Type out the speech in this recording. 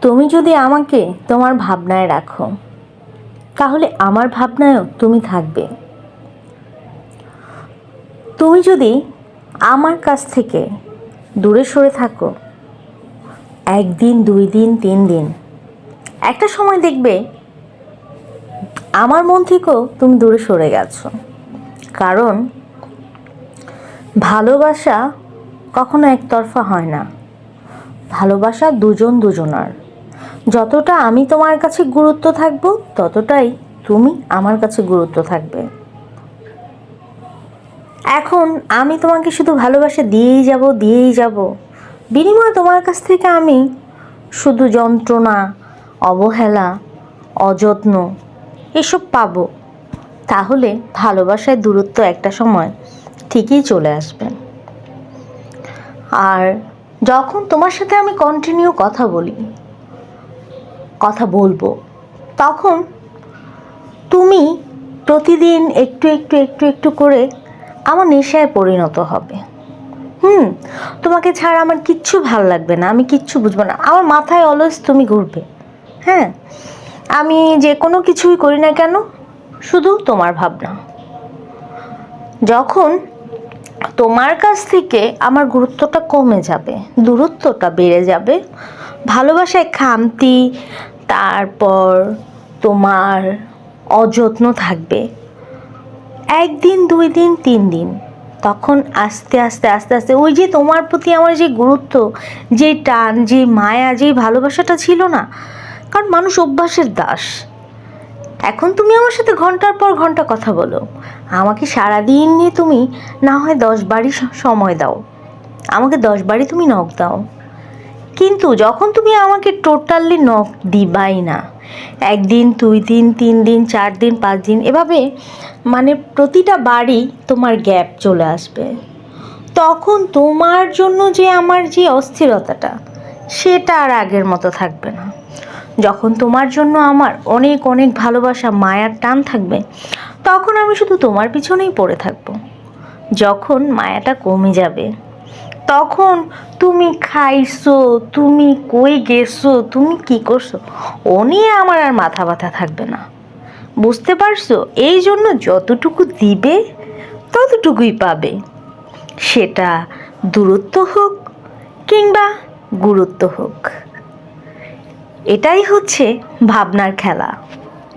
তুমি যদি আমাকে তোমার ভাবনায় রাখো, তাহলে আমার ভাবনায়ও তুমি থাকবে। তুমি যদি আমার কাছ থেকে দূরে সরে থাকো, একদিন, 2 দিন, 3 দিন, একটা সময় দেখবে আমার মন থেকেও তুমি দূরে সরে গেছো। কারণ ভালোবাসা কখনো একতরফা হয় না, ভালোবাসা দুজন দুজনার। যতটা আমি তোমার কাছে গুরুত্ব থাকবো, ততটাই তুমি আমার কাছে গুরুত্ব থাকবে। এখন আমি তোমাকে শুধু ভালোবাসা দিয়েই যাব, বিনিময়ে তোমার কাছ থেকে আমি শুধু যন্ত্রণা, অবহেলা, অযত্ন এসব পাবো, তাহলে ভালোবাসায় দূরত্ব একটা সময় ঠিকই চলে আসবে। আর যখন তোমার সাথে আমি কন্টিনিউ কথা বলবো, তখন তুমি প্রতিদিন একটু একটু একটু একটু করে আমার নেশায় পরিণত হবে। তোমাকে ছাড়া আমার কিচ্ছু ভাল লাগবে না, আমি কিচ্ছু বুঝবো না, আমার মাথায় অলওয়েজ তুমি ঘুরবে। হ্যাঁ, আমি যে কোনো কিছুই করি না কেন, শুধু তোমার ভাবনা। যখন তোমার কাছ থেকে আমার গুরুত্বটা কমে যাবে, দূরত্বটা বেড়ে যাবে, ভালোবাসায় খামতি, তারপর তোমার অযত্ন থাকবে, 1 দিন, 2 দিন, 3 দিন, তখন আস্তে আস্তে আস্তে আস্তে ওই যে তোমার প্রতি আমার যে গুরুত্ব, যে টান, যে মায়া, যে ভালোবাসাটা ছিল না, কারণ মানুষ অভ্যাসের দাস। এখন তুমি আমার সাথে ঘন্টার পর ঘন্টা কথা বলো, আমাকে সারাদিন নিয়ে তুমি না হয় 10 বারই সময় দাও, আমাকে 10 বারই তুমি নখ দাও, কিন্তু যখন তুমি আমাকে টোটালি নখ দিবাই না, 1 দিন, 2 দিন, 3 দিন, 4 দিন, 5 দিন, এভাবে মানে প্রতিটা বারই তোমার গ্যাপ চলে আসবে, তখন তোমার জন্য যে আমার যে অস্থিরতাটা, সেটা আর আগের মতো থাকবে না। যখন তোমার জন্য আমার অনেক অনেক ভালোবাসা, মায়ার টান থাকবে, তখন আমি শুধু তোমার পিছনেই পড়ে থাকবো। যখন মায়াটা কমে যাবে, তখন তুমি খাইছো, তুমি কই গেছো, তুমি কি করছো, ও নিয়ে আমার আর মাথা ব্যথা থাকবে না। বুঝতে পারছো? এই জন্য যতটুকু দিবে ততটুকুই পাবে, সেটা দূরত্ব হোক কিংবা গুরুত্ব হোক। এটাই হচ্ছে ভাবনার খেলা।